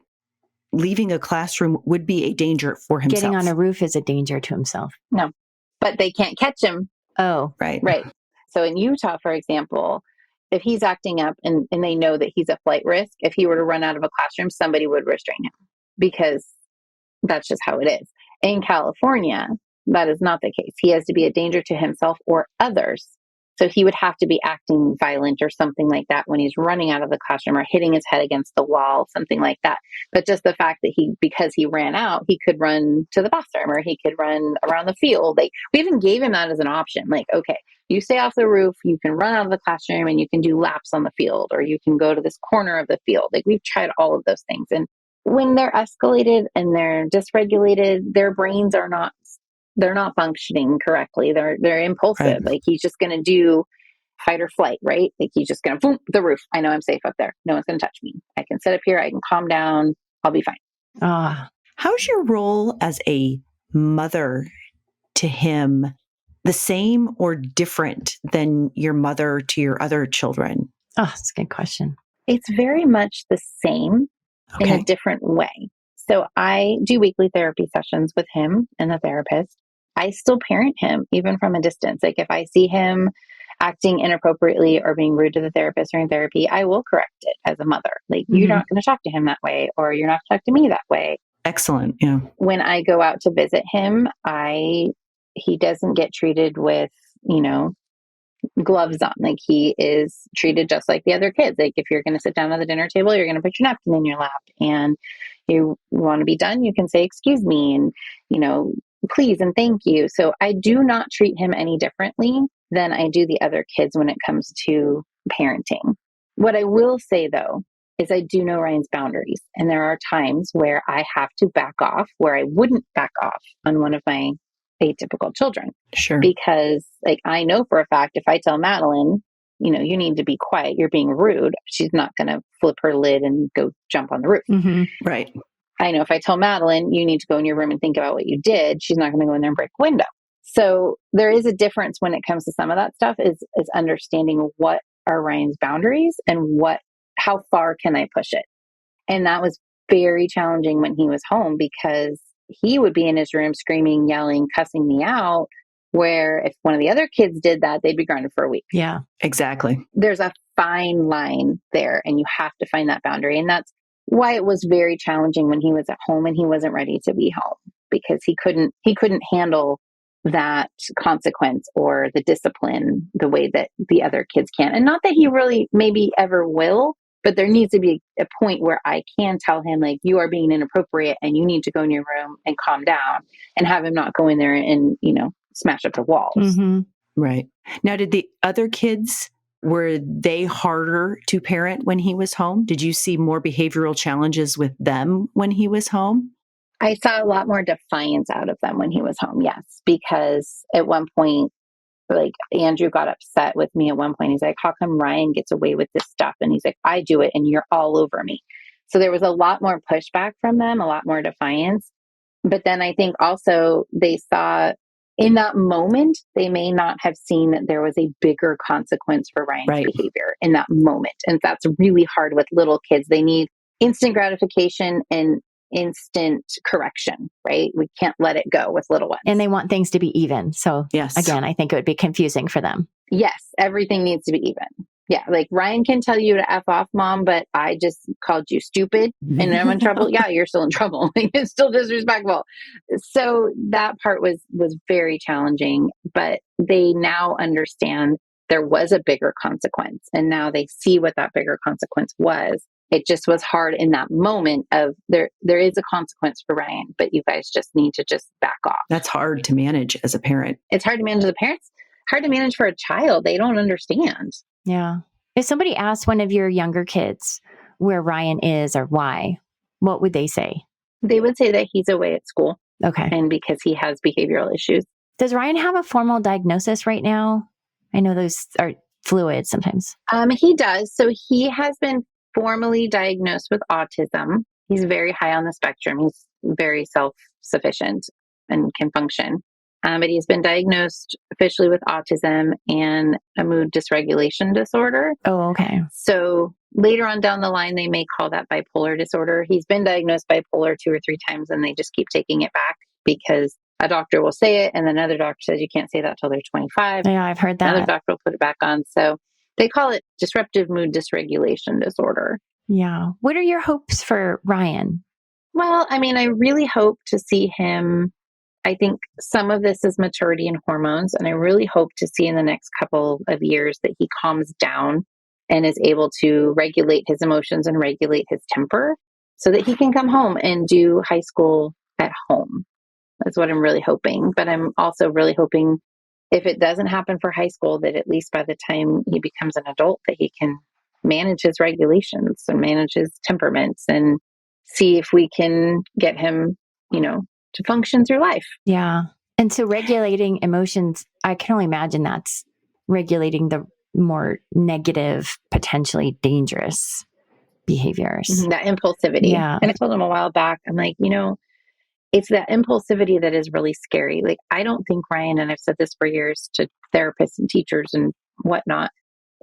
leaving a classroom would be a danger for himself.
Getting on a roof is a danger to himself.
No, but they can't catch him.
Oh,
Right.
So in Utah, for example, if he's acting up and they know that he's a flight risk, if he were to run out of a classroom, somebody would restrain him because that's just how it is. In California, that is not the case. He has to be a danger to himself or others. So he would have to be acting violent or something like that when he's running out of the classroom or hitting his head against the wall, something like that. But just the fact that because he ran out, he could run to the bathroom or he could run around the field. We even gave him that as an option. Like, okay, you stay off the roof, you can run out of the classroom and you can do laps on the field, or you can go to this corner of the field. We've tried all of those things. And when they're escalated and they're dysregulated, their brains they're not functioning correctly. They're impulsive.
Right.
He's just going to do fight or flight, right? He's just going to boom the roof. I know I'm safe up there. No one's going to touch me. I can sit up here. I can calm down. I'll be fine.
How's your role as a mother to him the same or different than your mother to your other children?
Oh, that's a good question.
It's very much the same in a different way. So I do weekly therapy sessions with him and the therapist. I still parent him even from a distance. If I see him acting inappropriately or being rude to the therapist or in therapy, I will correct it as a mother. You're not going to talk to him that way, or you're not going to talk to me that way.
Excellent. Yeah.
When I go out to visit him, he doesn't get treated with, gloves on. He is treated just like the other kids. If you're going to sit down at the dinner table, you're going to put your napkin in your lap, and you want to be done, you can say, excuse me, and, please and thank you. So I do not treat him any differently than I do the other kids when it comes to parenting. What I will say, though, is I do know Ryan's boundaries. And there are times where I have to back off, where I wouldn't back off on one of my atypical children.
Sure.
Because I know for a fact, if I tell Madeline, you need to be quiet, you're being rude, she's not going to flip her lid and go jump on the roof.
Mm-hmm.
Right.
I know if I tell Madeline, you need to go in your room and think about what you did, she's not going to go in there and break a window. So there is a difference when it comes to some of that stuff is understanding what are Ryan's boundaries and how far can I push it? And that was very challenging when he was home, because he would be in his room screaming, yelling, cussing me out, where if one of the other kids did that, they'd be grounded for a week.
Yeah,
exactly.
There's a fine line there, and you have to find that boundary. And that's why it was very challenging when he was at home and he wasn't ready to be home, because he couldn't handle that consequence or the discipline the way that the other kids can. And not that he really maybe ever will, but there needs to be a point where I can tell him, you are being inappropriate and you need to go in your room and calm down, and have him not go in there and, smash up the walls.
Mm-hmm.
Right. Now, did the other kids, were they harder to parent when he was home? Did you see more behavioral challenges with them when he was home?
I saw a lot more defiance out of them when he was home, yes. Because at one point, Andrew got upset with me at one point. He's like, how come Ryan gets away with this stuff? And he's like, I do it and you're all over me. So there was a lot more pushback from them, a lot more defiance. But then I think also they saw in that moment, they may not have seen that there was a bigger consequence for Ryan's behavior in that moment. And that's really hard with little kids. They need instant gratification and instant correction, right? We can't let it go with little ones.
And they want things to be even. So
yes,
again, I think it would be confusing for them.
Yes, everything needs to be even. Yeah, Ryan can tell you to F off, Mom, but I just called you stupid and I'm in trouble. Yeah, you're still in trouble. It's still disrespectful. So that part was very challenging, but they now understand there was a bigger consequence. And now they see what that bigger consequence was. It just was hard in that moment of there is a consequence for Ryan, but you guys just need to just back off.
That's hard to manage as a parent.
It's hard to manage as a parent. Hard to manage for a child. They don't understand.
Yeah. If somebody asked one of your younger kids where Ryan is or why, what would they say?
They would say that he's away at school.
Okay.
And because he has behavioral issues.
Does Ryan have a formal diagnosis right now? I know those are fluid sometimes.
He does. So he has been formally diagnosed with autism. He's very high on the spectrum. He's very self-sufficient and can function. But he's been diagnosed officially with autism and a mood dysregulation disorder.
Oh, okay.
So later on down the line, they may call that bipolar disorder. He's been diagnosed bipolar 2 or 3 times, and they just keep taking it back because a doctor will say it, and then another doctor says you can't say that till they're 25.
Yeah, I've heard that.
Another doctor will put it back on. So they call it disruptive mood dysregulation disorder.
Yeah. What are your hopes for Ryan?
Well, I mean, I really hope to see him. I think some of this is maturity and hormones, and I really hope to see in the next couple of years that he calms down and is able to regulate his emotions and regulate his temper so that he can come home and do high school at home. That's what I'm really hoping. But I'm also really hoping if it doesn't happen for high school, that at least by the time he becomes an adult, that he can manage his regulations and manage his temperaments and see if we can get him, to function through life.
Yeah. And so regulating emotions, I can only imagine that's regulating the more negative, potentially dangerous behaviors.
That impulsivity.
Yeah.
And I told him a while back, I'm like, it's that impulsivity that is really scary. Like, I don't think Ryan, and I've said this for years to therapists and teachers and whatnot,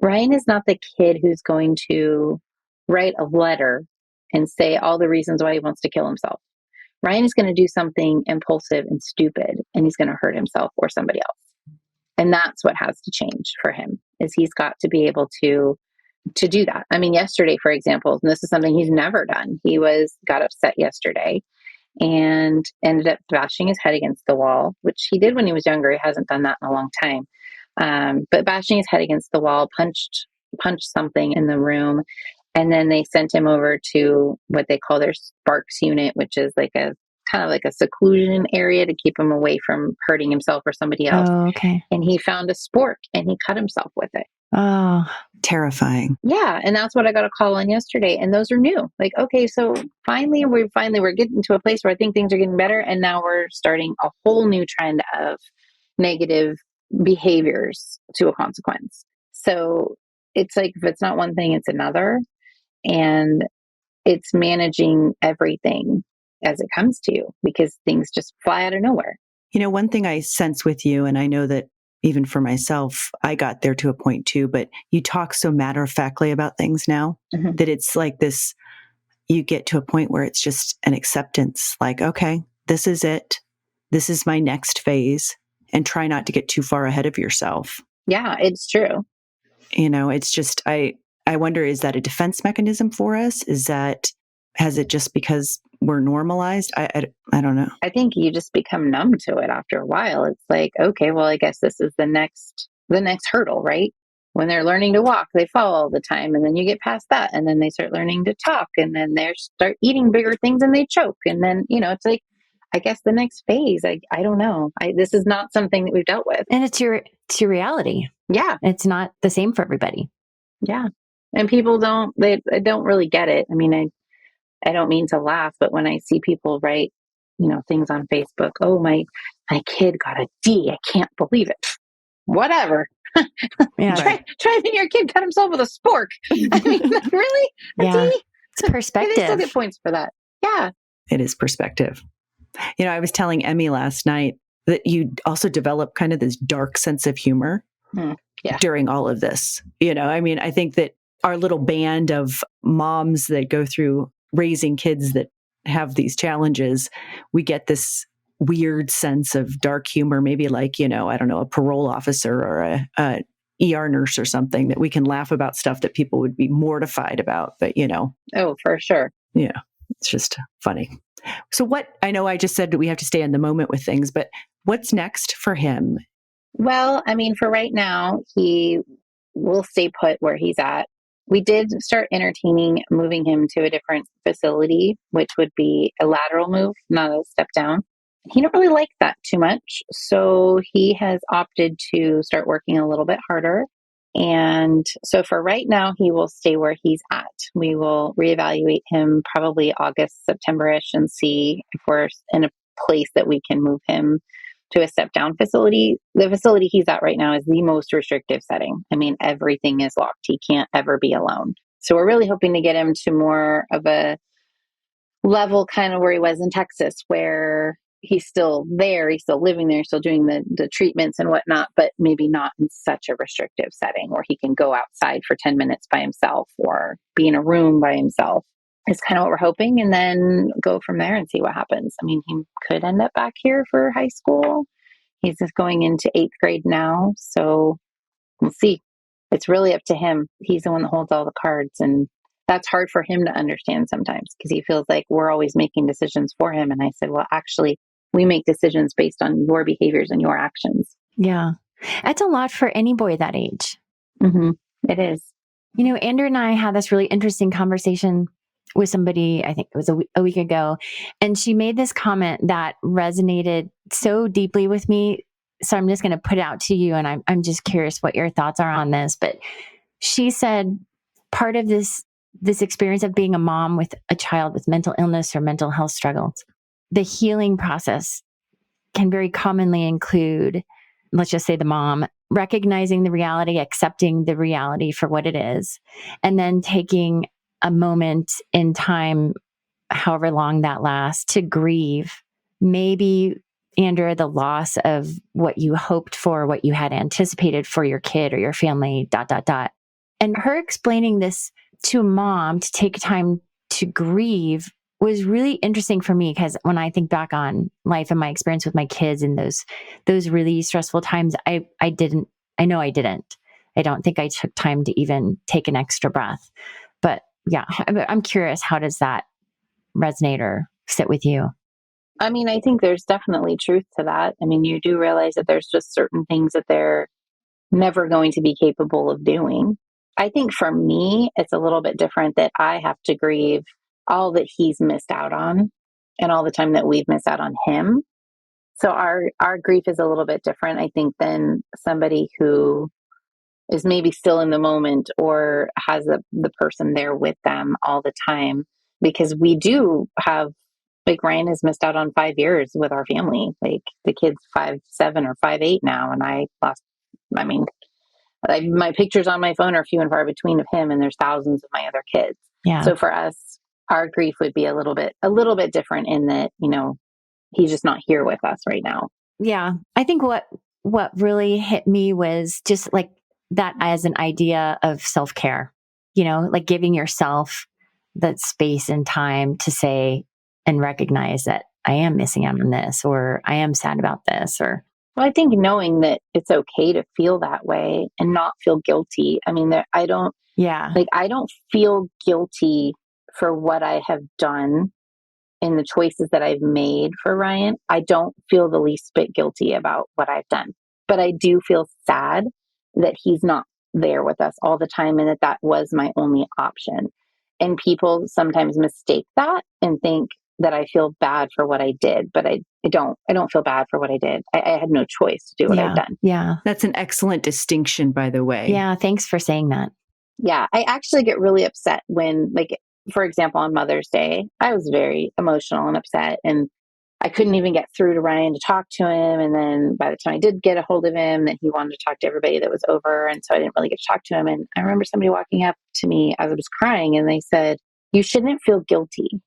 Ryan is not the kid who's going to write a letter and say all the reasons why he wants to kill himself. Ryan is going to do something impulsive and stupid, and he's going to hurt himself or somebody else. And that's what has to change for him, is he's got to be able to do that. I mean, yesterday, for example, and this is something he's never done. He got upset yesterday and ended up bashing his head against the wall, which he did when he was younger. He hasn't done that in a long time. But bashing his head against the wall, punched something in the room. And then they sent him over to what they call their Sparks unit, which is like a kind of like a seclusion area to keep him away from hurting himself or somebody else.
Oh, okay.
And he found a spork and he cut himself with it.
Oh,
terrifying.
Yeah. And that's what I got a call on yesterday. And those are new. Like, okay, so we're getting to a place where I think things are getting better. And now we're starting a whole new trend of negative behaviors to a consequence. So it's like, if it's not one thing, it's another. And it's managing everything as it comes to you because things just fly out of nowhere.
One thing I sense with you, and I know that even for myself, I got there to a point too, but you talk so matter-of-factly about things now that it's like this, you get to a point where it's just an acceptance, like, okay, this is it. This is my next phase, and try not to get too far ahead of yourself.
Yeah, it's true.
It's just, I wonder, is that a defense mechanism for us? Has it just because we're normalized? I don't know.
I think you just become numb to it after a while. It's like, okay, well, I guess this is the next hurdle, right? When they're learning to walk, they fall all the time. And then you get past that. And then they start learning to talk. And then they start eating bigger things and they choke. And then, it's like, I guess the next phase, I don't know. This is not something that we've dealt with.
And it's your reality.
Yeah.
It's not the same for everybody.
Yeah. And people don't really get it. I mean, I don't mean to laugh, but when I see people write, things on Facebook, oh, my kid got a D. I can't believe it. Whatever.
Yeah.
Try having your kid cut himself with a spork. I mean, really?
Yeah.
D?
It's perspective.
They still get points for that. Yeah.
It is perspective. I was telling Emie last night that you also develop kind of this dark sense of humor during all of this. I think that our little band of moms that go through raising kids that have these challenges, we get this weird sense of dark humor, maybe like, I don't know, a parole officer or a ER nurse or something, that we can laugh about stuff that people would be mortified about. But,
Oh, for sure.
Yeah, it's just funny. So I know I just said that we have to stay in the moment with things, but what's next for him?
Well, I mean, for right now, he will stay put where he's at. We did start entertaining moving him to a different facility, which would be a lateral move, not a step down. He don't really like that too much. So he has opted to start working a little bit harder. And so for right now, he will stay where he's at. We will reevaluate him probably August, September-ish and see if we're in a place that we can move him to a step down facility. The facility he's at right now is the most restrictive setting. I mean, everything is locked. He can't ever be alone. So we're really hoping to get him to more of a level kind of where he was in Texas, where he's still there, he's still living there, still doing the treatments and whatnot, but maybe not in such a restrictive setting where he can go outside for 10 minutes by himself or be in a room by himself. Is kind of what we're hoping, and then go from there and see what happens. I mean, he could end up back here for high school. He's just going into 8th grade now, so we'll see. It's really up to him. He's the one that holds all the cards, and that's hard for him to understand sometimes because he feels like we're always making decisions for him. And I said, well, actually, we make decisions based on your behaviors and your actions.
Yeah. That's a lot for any boy that age.
Mm-hmm. It is.
You know, Andrew and I had this really interesting conversation with somebody, I think it was a week ago, and she made this comment that resonated so deeply with me. So I'm just going to put it out to you, and I'm just curious what your thoughts are on this. But she said part of this experience of being a mom with a child with mental illness or mental health struggles, the healing process can very commonly include, let's just say the mom, recognizing the reality, accepting the reality for what it is, and then taking a moment in time, however long that lasts, to grieve. Maybe, Andrea, the loss of what you hoped for, what you had anticipated for your kid or your family, ... And her explaining this to mom to take time to grieve was really interesting for me, because when I think back on life and my experience with my kids in those really stressful times, I know I didn't. I don't think I took time to even take an extra breath. But yeah, I'm curious, how does that resonate or sit with you?
I mean, I think there's definitely truth to that. I mean, you do realize that there's just certain things that they're never going to be capable of doing. I think for me, it's a little bit different that I have to grieve all that he's missed out on and all the time that we've missed out on him. So our grief is a little bit different, I think, than somebody who is maybe still in the moment or has the person there with them all the time, because we do have, like, Ryan has missed out on 5 years with our family. Like, the kid's 5'7" or 5'8" now, and my pictures on my phone are few and far between of him, and there's thousands of my other kids.
Yeah.
So for us, our grief would be a little bit different in that, he's just not here with us right now.
Yeah. I think what really hit me was just like that as an idea of self-care, like giving yourself that space and time to say and recognize that I am missing out on this, or I am sad about this, or.
Well, I think knowing that it's okay to feel that way and not feel guilty. I mean, I don't feel guilty for what I have done in the choices that I've made for Ryan. I don't feel the least bit guilty about what I've done, but I do feel sad that he's not there with us all the time and that was my only option. And people sometimes mistake that and think that I feel bad for what I did, but I don't feel bad for what I did. I had no choice to do what I've done.
Yeah.
That's an excellent distinction, by the way.
Yeah. Thanks for saying that.
Yeah. I actually get really upset when, like, for example, on Mother's Day, I was very emotional and upset, and I couldn't even get through to Ryan to talk to him. And then by the time I did get a hold of him, that he wanted to talk to everybody that was over. And so I didn't really get to talk to him. And I remember somebody walking up to me as I was crying, and they said, "You shouldn't feel guilty."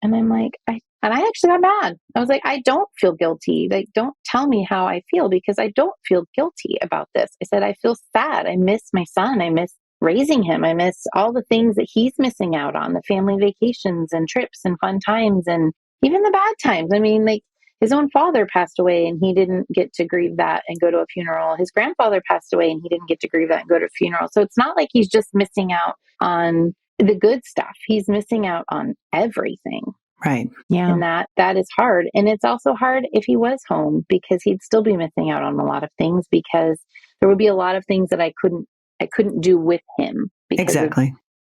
And I'm like, I actually got mad. I was like, I don't feel guilty. Like, don't tell me how I feel, because I don't feel guilty about this. I said, I feel sad. I miss my son. I miss raising him. I miss all the things that he's missing out on, the family vacations and trips and fun times and even the bad times. I mean, like, his own father passed away and he didn't get to grieve that and go to a funeral. His grandfather passed away and he didn't get to grieve that and go to a funeral. So it's not like he's just missing out on the good stuff. He's missing out on everything.
Right.
Yeah.
And that is hard. And it's also hard if he was home, because he'd still be missing out on a lot of things, because there would be a lot of things that I couldn't do with him because of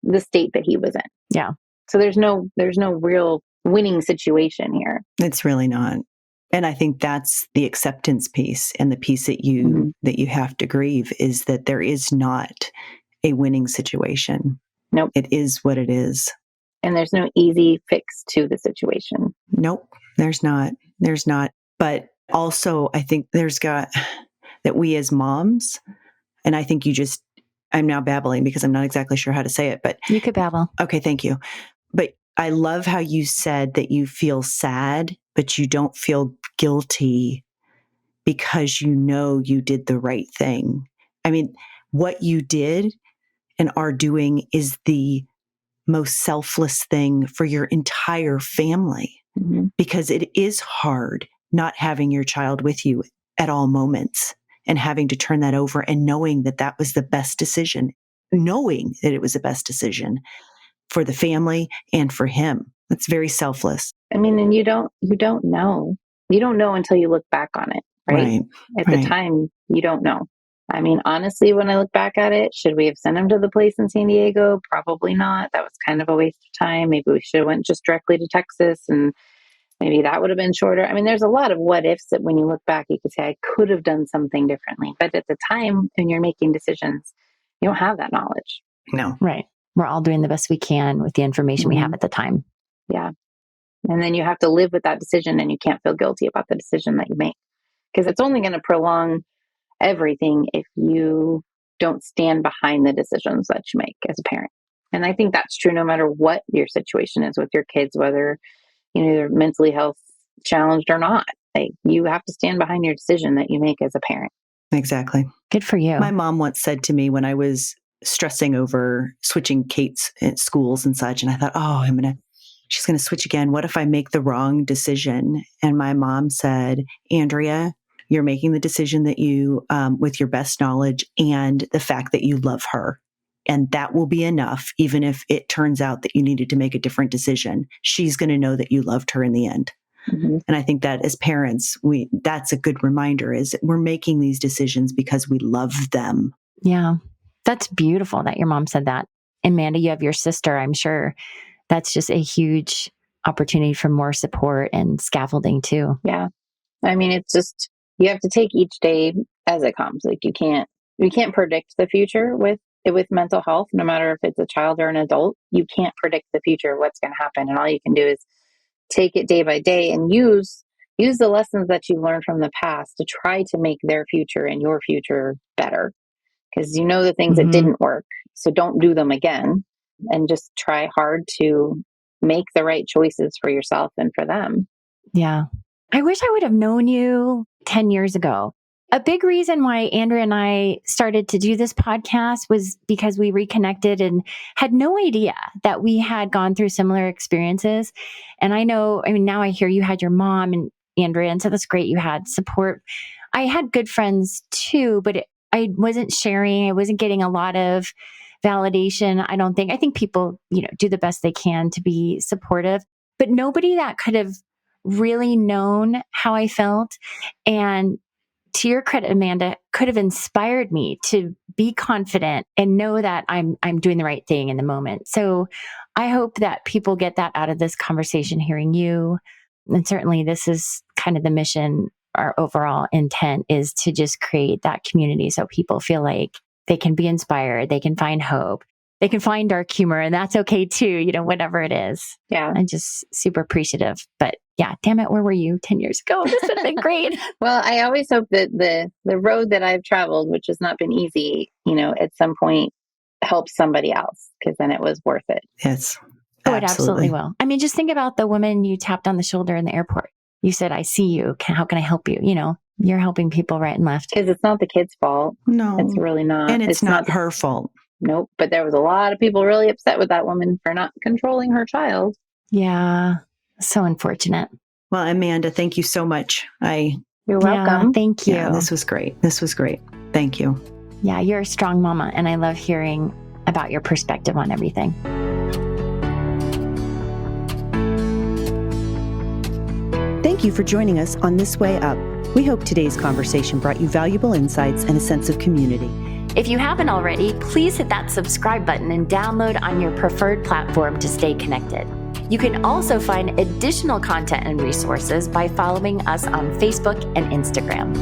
the state that he was in.
Yeah.
So there's no real winning situation here.
It's really not. And I think that's the acceptance piece, and the piece that you have to grieve is that there is not a winning situation.
Nope.
It is what it is.
And there's no easy fix to the situation.
Nope, there's not. There's not. But also, I think that we as moms, and I think I'm now babbling because I'm not exactly sure how to say it, but
you could babble.
Okay, thank you. But I love how you said that you feel sad but you don't feel guilty because you know you did the right thing. I mean, what you did and are doing is the most selfless thing for your entire family, because it is hard not having your child with you at all moments and having to turn that over and knowing that that was the best decision, knowing that it was the best decision for the family and for him. That's very selfless.
I mean, and you don't know. You don't know until you look back on it, right? At the time, you don't know. I mean, honestly, when I look back at it, should we have sent him to the place in San Diego? Probably not. That was kind of a waste of time. Maybe we should have went just directly to Texas, and maybe that would have been shorter. I mean, there's a lot of what ifs that when you look back, you could say, I could have done something differently. But at the time, when you're making decisions, you don't have that knowledge.
No.
Right. We're all doing the best we can with the information we have at the time.
Yeah. And then you have to live with that decision, and you can't feel guilty about the decision that you make, because it's only going to prolong everything if you don't stand behind the decisions that you make as a parent. And I think that's true no matter what your situation is with your kids, whether they're mentally health challenged or not. Like, you have to stand behind your decision that you make as a parent.
Exactly.
Good for you.
My mom once said to me when I was stressing over switching Kate's schools and such, and I thought, she's going to switch again. What if I make the wrong decision? And my mom said, Andrea, you're making the decision that you, with your best knowledge and the fact that you love her. And that will be enough, even if it turns out that you needed to make a different decision. She's going to know that you loved her in the end. And I think that as parents, that's a good reminder, is that we're making these decisions because we love them.
Yeah. That's beautiful that your mom said that. And Amanda, you have your sister. I'm sure that's just a huge opportunity for more support and scaffolding too.
Yeah. I mean, it's just, you have to take each day as it comes. Like, we can't predict the future with mental health, no matter if it's a child or an adult. You can't predict the future, what's going to happen. And all you can do is take it day by day and use the lessons that you've learned from the past to try to make their future and your future better. Because you know the things that didn't work. So don't do them again, and just try hard to make the right choices for yourself and for them.
Yeah. I wish I would have known you 10 years ago. A big reason why Andrea and I started to do this podcast was because we reconnected and had no idea that we had gone through similar experiences. And now I hear you had your mom and Andrea, and so that's great. You had support. I had good friends too, but I wasn't sharing. I wasn't getting a lot of validation. I think people, do the best they can to be supportive, but nobody that could have really known how I felt. And to your credit, Amanda, could have inspired me to be confident and know that I'm doing the right thing in the moment. So I hope that people get that out of this conversation, hearing you. And certainly this is kind of the mission. Our overall intent is to just create that community so people feel like they can be inspired, they can find hope, they can find dark humor, and that's okay too, whatever it is.
Yeah.
I'm just super appreciative. But yeah, damn it, where were you 10 years ago? This would have been great.
Well, I always hope that the road that I've traveled, which has not been easy, at some point helps somebody else, because then it was worth it.
Yes.
Oh, it absolutely will. I mean, just think about the woman you tapped on the shoulder in the airport. You said, I see you. How can I help you? You're helping people right and left.
Because it's not the kid's fault.
No.
It's really not.
And it's not her fault.
Nope. But there was a lot of people really upset with that woman for not controlling her child.
Yeah. So unfortunate.
Well, Amanda, thank you so much.
You're welcome.
Yeah, thank you.
Yeah, this was great. Thank you.
Yeah, you're a strong mama, and I love hearing about your perspective on everything.
Thank you for joining us on This Way Up. We hope today's conversation brought you valuable insights and a sense of community.
If you haven't already, please hit that subscribe button and download on your preferred platform to stay connected. You can also find additional content and resources by following us on Facebook and Instagram.